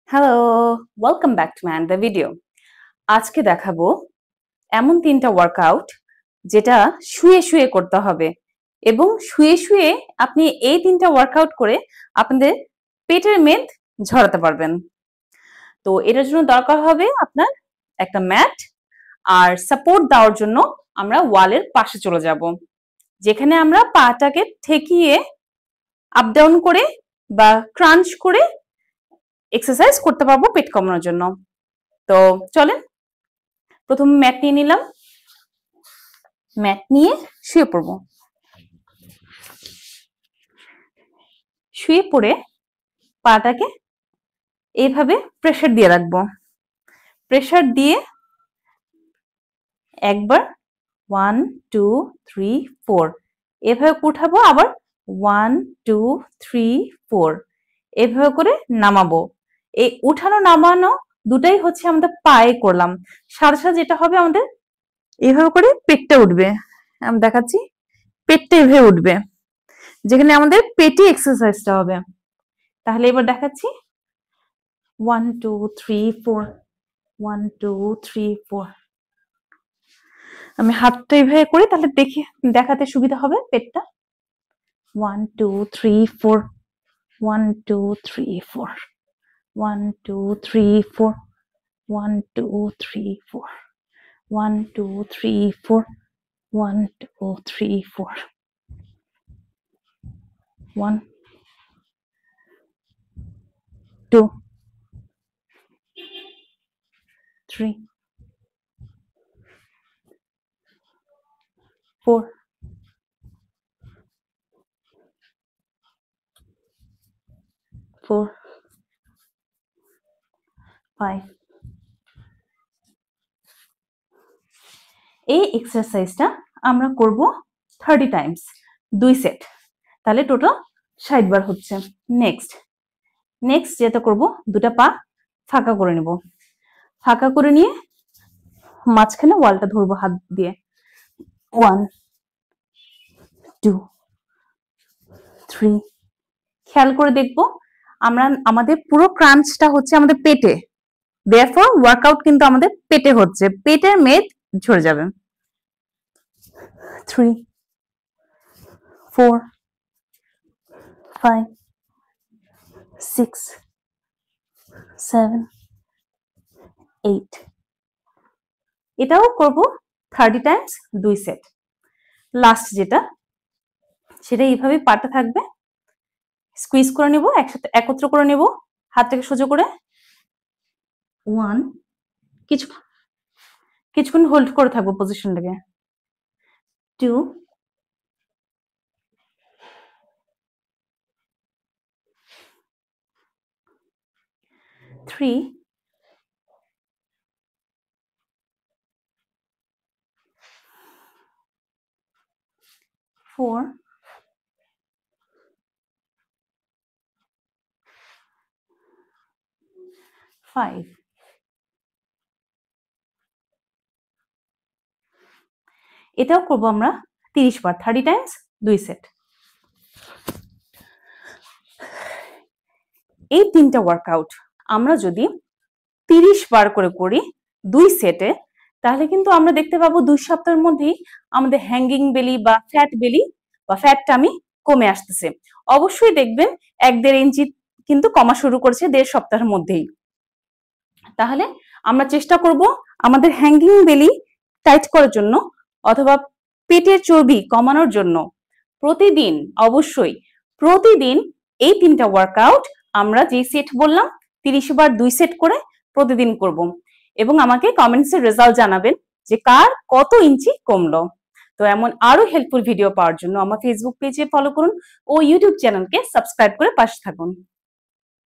Hello, welcome back to my another video. আজকে দেখাবো এমন 3টা ওয়ার্কআউট যেটা শুয়ে শুয়ে করতে হবে এবং শুয়ে শুয়ে আপনি এই 3টা ওয়ার্কআউট করে আপনাদের পেটের মেদ ঝরাতে পারবেন। তো এটার জন্য দরকার হবে আপনার একটা ম্যাট আর সাপোর্ট দেওয়ার জন্য আমরা ওয়ালের পাশে চলে যাব, যেখানে আমরা পাটাকে ঠেকিয়ে আপ ডাউন করে বা ক্রাঞ্চ করে এক্সারসাইজ করতে পারবো পেট কমানোর জন্য। তো চলেন প্রথমে ম্যাট নিয়ে নিলাম, ম্যাট নিয়ে শুয়ে পড়বো। শুয়ে পড়ে পাটাকে এইভাবে প্রেসার দিয়ে রাখবো। প্রেসার দিয়ে একবার 1 2 3 4 এভাবে উঠাবো, আবার 1 2 3 4 এভাবে করে নামাবো। এই উঠানো নামানো দুটাই হচ্ছে আমাদের পায়ে করলাম, সাথে সাথে যেটা হবে আমাদের এভাবে করে পেটটা উঠবে। আমি দেখাচ্ছি, পেটটা এভাবে উঠবে, যেখানে আমাদের পেটে এক্সারসাইজটা হবে। তাহলে এবার দেখাচ্ছি 1 2 3 4 1 2 3 4। আমি হাতটা এভাবে করি, তাহলে দেখাতে সুবিধা হবে পেটটা। 1 2 3 4 1 2 3 4 1 2 3 4 1 2 3 4 1 2 3 4 1 2 3 4 1 2 3 4 4 5। এই এক্সারসাইজটা আমরা করব 30 টাইমস, 2 সেট, তাহলে টোটাল 60 বার হচ্ছে। নেক্সট যেটা করব, দুটা পা ফাঁকা করে নেব। ফাঁকা করে নিয়ে মাঝখানে ওয়ালটা ধরবো হাত দিয়ে। 1 2 3। খেয়াল করে দেখবো আমাদের পুরো ক্রাঞ্চটা হচ্ছে আমাদের পেটে, দেয়ারফর ওয়ার্কআউট কিন্তু আমাদের পেটে হচ্ছে, পেটের মেদ ঝরে যাবে। 3 4 5 6 7 8। এটাও করব 30 টাইমস, 2 সেট। লাস্ট যেটা, সেটা এইভাবে পাটা থাকবে, স্কুইজ করে নেব, একসাথে একত্র করে নেব, হাতটাকে সোজা করে 1 কিছুক্ষণ হোল্ড করে থাকবো পজিশনটাকে। 2 3 4 5। এটাও করব আমরা 30 বার, 30 টাইমস, 2 সেট। এই 3টা ওয়ার্কআউট আমরা যদি 30 বার করে করি 2 সেটে, তাহলে কিন্তু আমরা দেখতে পাবো 2 সপ্তাহের মধ্যেই আমাদের হ্যাঙ্গিং বেলি বা ফ্যাট বেলি বা ফ্যাট টামি কমে আসতেছে। অবশ্যই দেখবেন 1-1.5 ইঞ্চি কিন্তু কমা শুরু করেছে 1.5 সপ্তাহের মধ্যেই। তাহলে আমরা চেষ্টা করব আমাদের হ্যাঙ্গিং বেলি টাইট করার জন্য অথবা পেটের চর্বি কমানোর জন্য প্রতিদিন, অবশ্যই প্রতিদিন এই 3টা ওয়ার্কআউট আমরা যে সেট বললাম 30 বার 2 সেট করে প্রতিদিন করব, এবং আমাকে কমেন্টসে রেজাল্ট জানাবেন যে কার কত ইঞ্চি কমলো। তো এমন আরো হেল্পফুল ভিডিও পাওয়ার জন্য আমার ফেসবুক পেজে ফলো করুন ও ইউটিউব চ্যানেলকে সাবস্ক্রাইব করে পাশে থাকুন।